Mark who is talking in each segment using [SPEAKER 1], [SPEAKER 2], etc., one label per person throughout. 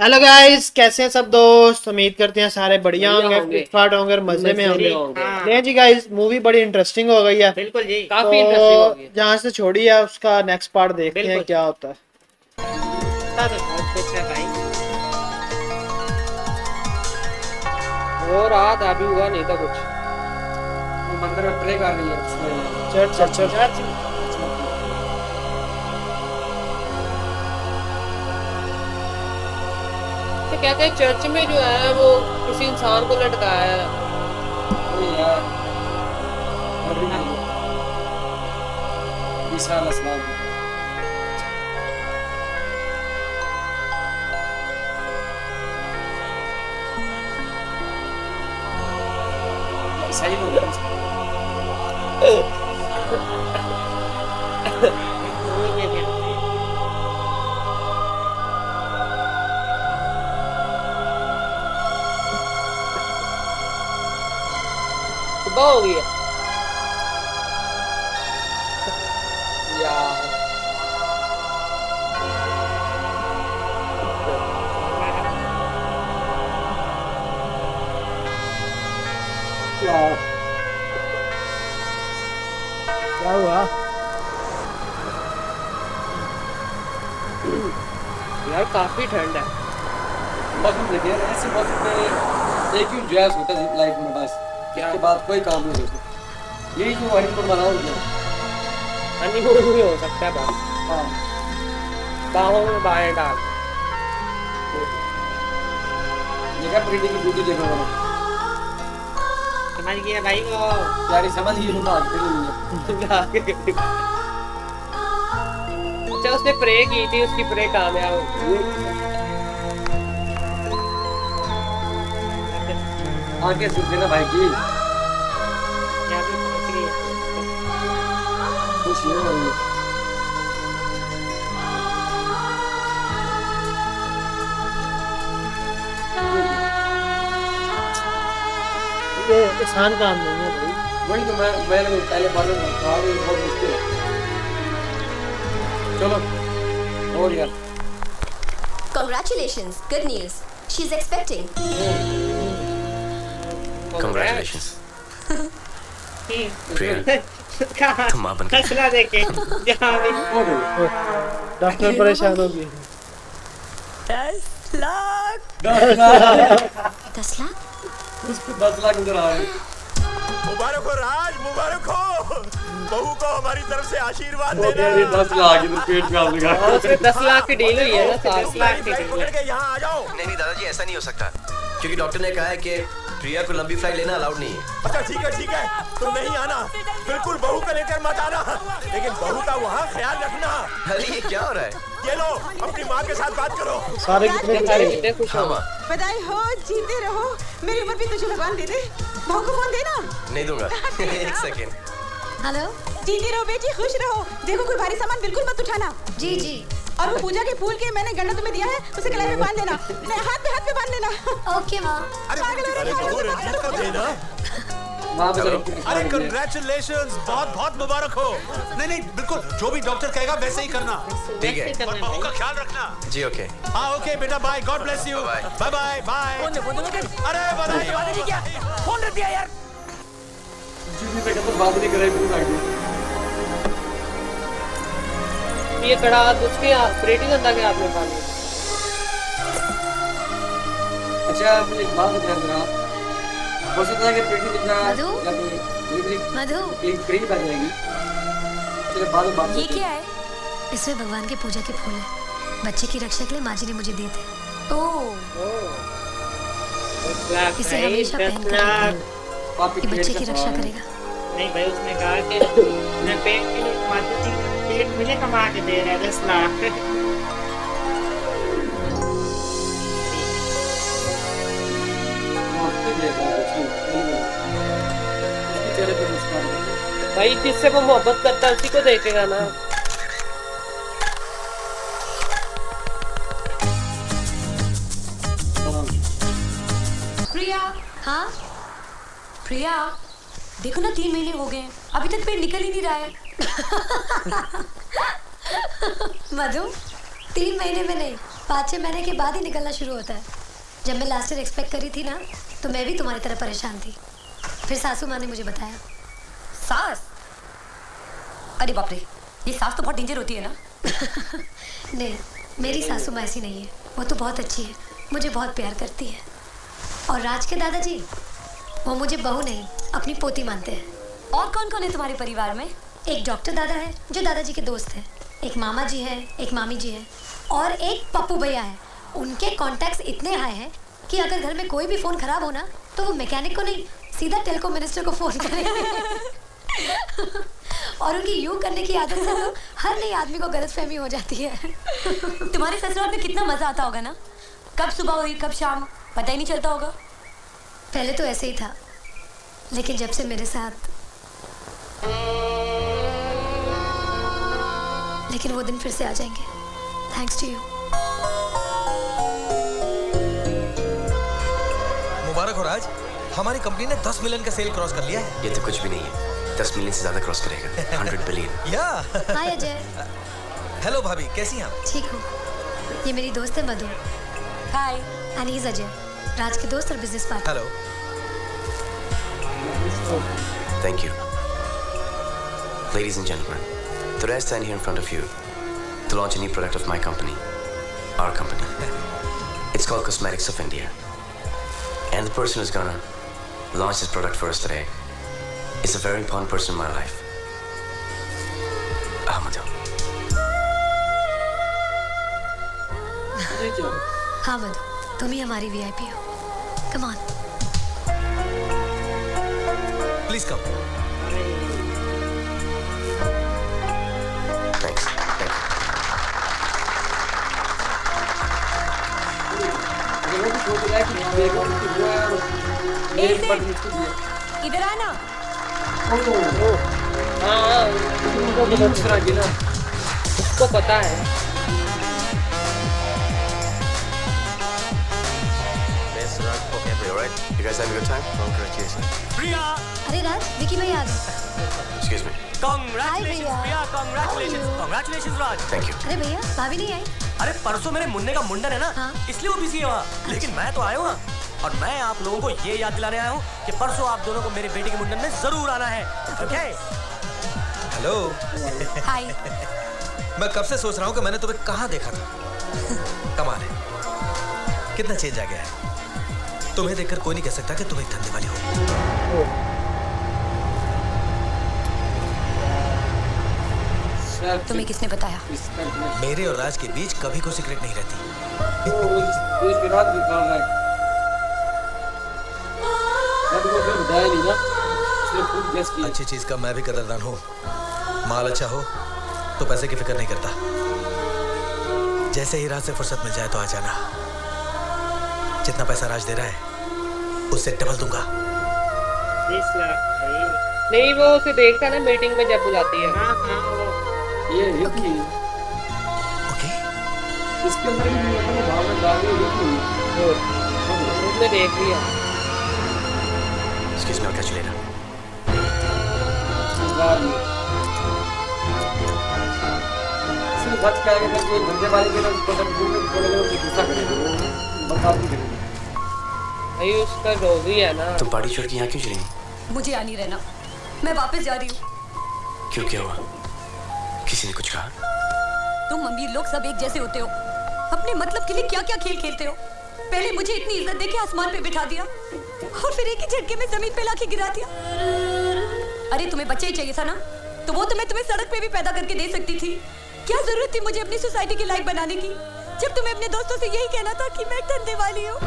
[SPEAKER 1] Hello guys, कैसे हैं सब दोस्त। उम्मीद करते हैं सारे बढ़िया होंगे, फिटफाट होंगे और मजे में होंगे। नहीं जी गाइस, मूवी बड़ी इंटरेस्टिंग हो गई है।
[SPEAKER 2] बिल्कुल जी,
[SPEAKER 1] तो
[SPEAKER 2] काफी इंटरेस्टिंग होगी।
[SPEAKER 1] जहाँ से छोड़ी है उसका नेक्स्ट पार्ट देखते हैं
[SPEAKER 2] बिल्कुल।
[SPEAKER 1] क्या होता है।
[SPEAKER 2] तो बहुत कुछ है भाई। वो रात अभी हुआ नहीं था कुछ।
[SPEAKER 3] मंदिर में प्रे कर रही है।
[SPEAKER 1] चर्च
[SPEAKER 2] तो कहते हैं चर्च में जो है वो किसी इंसान को लटकाया है।
[SPEAKER 3] अरे यार ईसा अलैहिस्सलाम सही हो गया।
[SPEAKER 2] सुबह हो गई है यार।
[SPEAKER 1] क्या हुआ?
[SPEAKER 2] यार काफी ठंड है।
[SPEAKER 3] मौसम देखे यार, ऐसे मौसम में एक ही एंजॉय होता है लाइफ में, बस इसके बाद कोई काम नहीं होता। यही जो हनीमून मनाओ गया।
[SPEAKER 2] हनीमून भी हो सकता है बात।
[SPEAKER 3] हाँ
[SPEAKER 2] बाहों में बाहें डाल।
[SPEAKER 3] देखा प्रीति की ब्यूटी देखो मैंने।
[SPEAKER 2] समझ गया भाई वो।
[SPEAKER 3] यार समझ गई मुन्ना आज फिर
[SPEAKER 2] अच्छा, उसने प्रे की थी, उसकी प्रे कामयाब हो गई।
[SPEAKER 3] आगे सुनते ना भाई की
[SPEAKER 2] क्या भी पहुंच गई है।
[SPEAKER 3] खुशी है भाई।
[SPEAKER 1] ये आसान काम नहीं है भाई।
[SPEAKER 3] वही तो मैंने पहले मालूम था, ये बहुत मुश्किल है। चलो और यार
[SPEAKER 4] Congratulations, good news. She's expecting.
[SPEAKER 5] Congratulations. प्रिया,
[SPEAKER 2] कहाँ
[SPEAKER 5] तुम मां बन गई।
[SPEAKER 2] फैसला देके जहाँ भी
[SPEAKER 3] हो गई।
[SPEAKER 1] डॉक्टर परेशान हो गई।
[SPEAKER 4] 10 लाख
[SPEAKER 3] 10 लाख
[SPEAKER 4] 10 लाख
[SPEAKER 3] उसको 10 लाख उधर आ रहे।
[SPEAKER 6] मुबारक हो राज, मुबारक हो। बहू को हमारी तरफ से आशीर्वाद
[SPEAKER 3] वो
[SPEAKER 6] देना।
[SPEAKER 3] भी 10 लाख इधर पेट पे आप लगा।
[SPEAKER 2] उसमें 10 लाख की डील हुई है ना, 10 लाख की
[SPEAKER 6] फ्लाइट
[SPEAKER 2] डील
[SPEAKER 6] पकड़ के यहाँ आ जाओ।
[SPEAKER 5] नहीं दादाजी, ऐसा नहीं हो सकता क्योंकि डॉक्टर ने कहा है कि प्रिया को लंबी फ्लाइट लेना अलाउड नहीं है।
[SPEAKER 6] अच्छा ठीक है, तुम नहीं आना, बिल्कुल बहू को लेकर मत आना, लेकिन बहू का वहाँ ख्याल रखना।
[SPEAKER 5] अरे ये क्या हो रहा है?
[SPEAKER 6] ये लो, अपनी माँ के साथ बात करो।
[SPEAKER 1] सारे कितने
[SPEAKER 2] सारे कितने खुश
[SPEAKER 5] हाँ
[SPEAKER 2] हो।
[SPEAKER 5] माँ,
[SPEAKER 7] बधाई हो, जीते रहो। मेरी उम्र भी तुझे भगवान दे दे। बहू को फोन देना।
[SPEAKER 5] नहीं दूंगा। एक सेकेंड।
[SPEAKER 4] हेलो।
[SPEAKER 7] जीती रहो बेटी, खुश रहो। देखो कोई भारी सामान बिल्कुल मत उठाना।
[SPEAKER 4] जी जी।
[SPEAKER 7] और वो पूजा के फूल के मैंने गन्ना तुम्हें दिया है, उसे कलाई में बांध लेना। नहीं, हाथ पे बांध लेना।
[SPEAKER 4] ओके माँ।
[SPEAKER 6] अरे बहू रंजीत को देना।
[SPEAKER 3] मां पे
[SPEAKER 5] हेलो।
[SPEAKER 6] अरे कंग्रेचुलेशंस, बहुत बहुत मुबारक हो। नहीं बिल्कुल जो भी डॉक्टर कहेगा वैसे ही करना।
[SPEAKER 5] ठीक है
[SPEAKER 6] और बहू का ख्याल रखना।
[SPEAKER 5] जी, ओके।
[SPEAKER 6] हाँ ओके बेटा, bye, God bless you.
[SPEAKER 5] Bye.
[SPEAKER 6] Bye bye. अरे बधाई हो।
[SPEAKER 7] फोन रख दिया यार।
[SPEAKER 3] जीती पे तो बात नहीं करे पूरी लाइफ।
[SPEAKER 2] ये कड़ा उसके ऑपरेटिंग अंदर के हाथ में पानी।
[SPEAKER 3] अच्छा मुझे एक बात ध्यान देना। हो सकता है कि प्रीति जितना
[SPEAKER 4] मधु?
[SPEAKER 3] या फिर डिलीवरी
[SPEAKER 4] मधु,
[SPEAKER 3] एक करीब आ जाएगी। चलो बाद में बात
[SPEAKER 4] ये
[SPEAKER 3] करते हैं।
[SPEAKER 4] क्या है? इसमें भगवान के पूजा के फूल हैं। बच्चे की रक्षा के लिए माँ जी ने मुझे दिए थे। ओह, इसे हमेशा पहन कर रखना।
[SPEAKER 3] आप
[SPEAKER 4] ये बच्चे की रक्षा करेगा।
[SPEAKER 2] नहीं भाई, उसने कहा कि मैं पेट के लिए माता जी पेट मुझे कमा के दे रहा है 10 लाख।
[SPEAKER 3] चेहरे पे मुस्कान।
[SPEAKER 2] भाई जिससे वो मोहब्बत करता है उसी को देखेगा ना।
[SPEAKER 7] प्रिया।
[SPEAKER 4] हाँ
[SPEAKER 7] प्रिया, देखो ना 3 महीने हो गए हैं, अभी तक पेट निकल ही नहीं रहा है।
[SPEAKER 4] मधु, 3 महीने में नहीं, 5-6 महीने के बाद ही निकलना शुरू होता है। जब मैं लास्ट ईयर एक्सपेक्ट करी थी ना, तो मैं भी तुम्हारी तरह परेशान थी। फिर सासू माँ ने मुझे बताया।
[SPEAKER 8] सास? अरे बाप रे, ये सास तो बहुत डेंजर होती है ना।
[SPEAKER 4] नहीं, मेरी सासू माँ ऐसी नहीं है। वो तो बहुत अच्छी है, मुझे बहुत प्यार करती है। और राज के दादाजी, वो मुझे बहू नहीं, अपनी पोती मानते हैं।
[SPEAKER 8] और कौन कौन है तुम्हारे परिवार में?
[SPEAKER 4] एक डॉक्टर दादा है जो दादाजी के दोस्त हैं, एक मामा जी है, एक मामी जी है, और एक पप्पू भैया है। उनके कॉन्टैक्ट्स इतने हाई हैं कि अगर घर में कोई भी फ़ोन ख़राब हो ना, तो वो मैकेनिक को नहीं, सीधा टेलीकॉम मिनिस्टर को फ़ोन करेंगे। और उनकी यूँ करने की आदत से तो हर नए आदमी को गलतफहमी हो जाती है।
[SPEAKER 8] तुम्हारे ससुराल में कितना मज़ा आता होगा ना। कब सुबह हुई कब शाम पता ही नहीं चलता होगा।
[SPEAKER 4] पहले तो ऐसे ही था, लेकिन जब से मेरे साथ, लेकिन वो दिन फिर से आ जाएंगे। Thanks to you.
[SPEAKER 6] मुबारक हो राज, हमारी कंपनी ने 10 मिलियन का सेल क्रॉस कर लिया है।
[SPEAKER 5] ये तो कुछ भी नहीं है, 10 मिलियन से ज्यादा क्रॉस करेगा। 100 बिलियन।
[SPEAKER 6] या
[SPEAKER 4] हाय अजय।
[SPEAKER 6] हेलो भाभी, कैसी हैं आप?
[SPEAKER 4] ठीक हूँ। ये मेरी दोस्त है मधु।
[SPEAKER 8] हाय।
[SPEAKER 4] एंड ही इज अजय, राज के दोस्त और business partner.
[SPEAKER 6] Hello.
[SPEAKER 5] Thank you. Ladies and gentlemen, today I stand here in front of you to launch a new product of my company, our company. It's called Cosmetics of India. And the person who's gonna launch this product for us today is a very important person in my life. Ahmad.
[SPEAKER 4] हाँ मधु, तुम ही हमारी VIP हो। Come on.
[SPEAKER 6] Please come.
[SPEAKER 5] Thanks. Thank you.
[SPEAKER 8] इधर आना।
[SPEAKER 2] हाँ, दूसरा गिना, उसको पता है।
[SPEAKER 5] Best rock for everybody, all right? You guys having a good time? Congratulations.
[SPEAKER 6] प्रिया,
[SPEAKER 4] अरे राज, विकी भाई आ गए।
[SPEAKER 5] Excuse me.
[SPEAKER 6] कांग्रेचुलेशंस
[SPEAKER 4] भैया।
[SPEAKER 6] Priya, congratulations, congratulations Raj.
[SPEAKER 5] Thank you.
[SPEAKER 4] अरे भैया, भाभी नहीं आई?
[SPEAKER 6] अरे परसों मेरे मुन्ने का मुंडन है ना,
[SPEAKER 4] हाँ।
[SPEAKER 6] इसलिए वो बिजी है वहाँ। लेकिन मैं तो आया हूँ ना, और मैं आप लोगों को ये याद दिलाने आया हूँ कि परसों आप दोनों को मेरे बेटे के मुंडन में जरूर आना है। ओके? हेलो।
[SPEAKER 8] हाय।
[SPEAKER 6] मैं कब से सोच रहा हूँ कि मैंने तुम्हें कहाँ देखा था। कमाल है, कितना चेंज आ गया है। तुम्हें देखकर कोई नहीं कह सकता कि तुम एक धंधे वाली हो।
[SPEAKER 8] तुम्हें किसने बताया?
[SPEAKER 6] मेरे और राज के बीच कभी कोई सीक्रेट नहीं रहती। अच्छी चीज का मैं भी कदरदान हूँ। माल अच्छा हो तो पैसे की फिक्र नहीं करता। जैसे ही राज से फुर्सत मिल जाए तो आ जाना। जितना पैसा राज दे रहा है उससे डबल दूंगा।
[SPEAKER 2] 20 लाख नहीं, वो उसे देखता ना मीटिंग में जब बुलाती है। हाँ हाँ, वो
[SPEAKER 3] ये युक्ति
[SPEAKER 6] ओके?
[SPEAKER 3] इसके अंदर भी भावना डाल दी युक्ति।
[SPEAKER 2] उसने देख लिया।
[SPEAKER 5] Excuse me, I'll catch you later.
[SPEAKER 3] सिर्फ बच के आगे करके धंधे वाले के लोग बोलेंगे वो गुस्सा करेंगे, वो बर्बाद नहीं करेंगे।
[SPEAKER 2] भाई उसका रोगी है ना।
[SPEAKER 5] तुम पार्टी छोड़ के यहाँ क्यों चली?
[SPEAKER 8] मुझे यहाँ नहीं रहना, मैं वापस जा रही हूँ।
[SPEAKER 5] क्यों, क्या हुआ? किसी ने कुछ कहा?
[SPEAKER 8] तुम अमीर लोग सब एक जैसे होते हो। अपने मतलब के लिए क्या क्या खेल खेलते हो। पहले मुझे इतनी इज्जत देके आसमान पे बिठा दिया, और फिर एक ही झटके में जमीन पे लाके गिरा दिया। अरे तुम्हें बच्चे ही चाहिए था ना, तो वो तो मैं तुम्हें सड़क पे भी पैदा करके दे सकती थी। क्या जरूरत थी मुझे अपनी सोसाइटी की लाइक बनाने की, जब तुम्हें अपने दोस्तों से यही कहना था कि मैं धंधे वाली हूँ।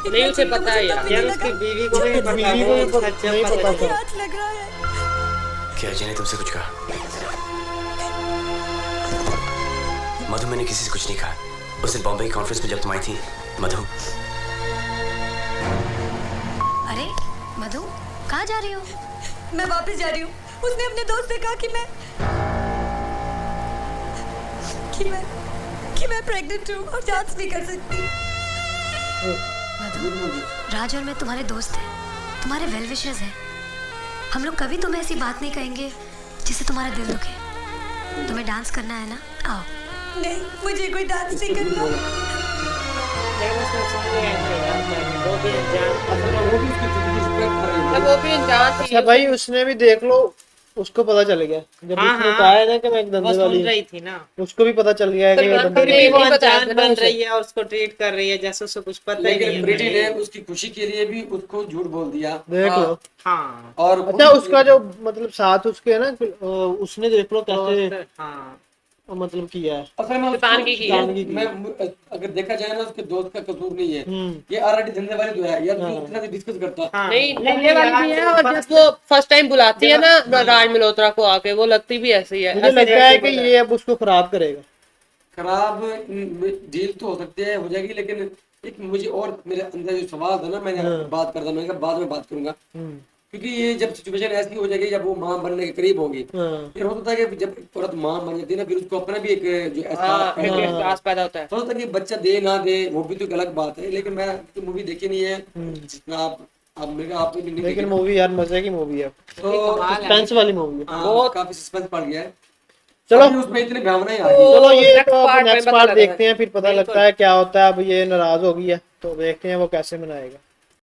[SPEAKER 2] नहीं, उसे पता है यार, उसकी बीवी को भी पता है, वो अच्छा पता है।
[SPEAKER 8] आज लग रहा है।
[SPEAKER 5] क्या अजय ने तुमसे कुछ कहा? मधु, मैंने किसी से कुछ नहीं कहा। उस दिन बॉम्बे की कॉन्फ्रेंस में जब तुम आई थी, मधु।
[SPEAKER 4] अरे मधु, कहाँ जा रही हो?
[SPEAKER 8] मैं वापस जा रही हूँ। उसने अपने दोस्त से कहा कि मैं प्रेग्नेंट हूँ और जांच नहीं कर सकती।
[SPEAKER 4] मधु, राज और मैं तुम्हारे दोस्त हैं, तुम्हारे वेल विशर्स हैं। हम लोग कभी तुम्हें ऐसी बात नहीं कहेंगे जिससे तुम्हारा दिल दुखे। तुम्हें डांस करना है ना, आओ।
[SPEAKER 8] नहीं, मुझे कोई डांस नहीं करना।
[SPEAKER 2] लेकिन उसने सुन लिया है यार, वो भी अनजान
[SPEAKER 3] वो भी उसकी रिस्पेक्ट कर रही है।
[SPEAKER 2] वो भी अनजान थी।
[SPEAKER 1] अच्छा भाई उसने भी देख लो, उसको पता चल गया जब
[SPEAKER 2] हाँ,
[SPEAKER 1] उसने
[SPEAKER 2] हाँ।
[SPEAKER 1] कहा है ना कि मैं एक
[SPEAKER 2] वो
[SPEAKER 1] धंधे
[SPEAKER 2] सुन
[SPEAKER 1] वाली,
[SPEAKER 2] रही थी ना,
[SPEAKER 1] उसको भी पता चल गया है कि ये
[SPEAKER 2] फिर
[SPEAKER 1] धंधे
[SPEAKER 2] भी वो
[SPEAKER 1] वाली है।
[SPEAKER 2] अनजान बन रही है और उसको ट्रीट कर रही है जैसे उसको कुछ पता ही नहीं
[SPEAKER 3] लेकिन प्रीति
[SPEAKER 2] है।
[SPEAKER 3] ने उसकी खुशी के लिए भी उसको झूठ बोल दिया।
[SPEAKER 1] देख लो।
[SPEAKER 2] हाँ
[SPEAKER 3] और
[SPEAKER 1] अच्छा उसका जो मतलब साथ उसके है ना, उसने देख लो कैसे
[SPEAKER 2] हाँ
[SPEAKER 1] मतलब किया है।
[SPEAKER 3] असल में
[SPEAKER 2] शैतानगी की है।
[SPEAKER 3] मैं अगर देखा जाए ना उसके दोस्त का कसूर नहीं है,
[SPEAKER 1] हम्म।
[SPEAKER 3] ये ऑलरेडी धंधे वाली तो है यार, तू इतना भी डिस्कस करता।
[SPEAKER 2] हाँ।
[SPEAKER 9] नहीं धंधे वाली भी है, और जब वो फर्स्ट टाइम बुलाती है ना राज मल्होत्रा को आके, वो लगती भी ऐसी है।
[SPEAKER 1] मुझे
[SPEAKER 9] ऐसे
[SPEAKER 1] लगता है कि
[SPEAKER 9] reactable
[SPEAKER 1] ये अब उसको खराब करेगा।
[SPEAKER 3] खराब डील तो हो सकती है, हो जाएगी, लेकिन एक मुझे और मेरे अंदर जो सवाल था ना, मैंने बात करता, मैंने कहा बाद में बात करूंगा, क्योंकि ये जब सिचुएशन ऐसी हो जाएगी जब वो मां बनने के करीब होगी, फिर होता था कि जब औरत मां बन जाती है ना, फिर उसको अपना भी एक जो
[SPEAKER 9] हाँ, एक
[SPEAKER 3] एहसास
[SPEAKER 9] एहसास पैदा होता है।
[SPEAKER 3] होता था कि बच्चा दे ना दे, वो भी तो एक अलग बात है। लेकिन मैं तो मूवी देखी नहीं है, जितना आप मेरे आपने भी नहीं
[SPEAKER 1] लेकिन
[SPEAKER 3] देखी,
[SPEAKER 1] मूवी यार मजे की मूवी है,
[SPEAKER 3] तो
[SPEAKER 1] सस्पेंस वाली मूवी है।
[SPEAKER 3] हाँ, काफी सस्पेंस पड़ गया है।
[SPEAKER 1] चलो
[SPEAKER 3] अभी उसमें इतनी भावनाएं आ गई।
[SPEAKER 1] चलो ये
[SPEAKER 9] next
[SPEAKER 1] तो
[SPEAKER 9] part में
[SPEAKER 1] नेक्स्ट
[SPEAKER 9] पता
[SPEAKER 1] पार्ट
[SPEAKER 9] लगता है।
[SPEAKER 1] देखते हैं, फिर पता लगता है क्या होता है। अब ये नाराज हो गई है तो देखते हैं वो कैसे मनाएगा।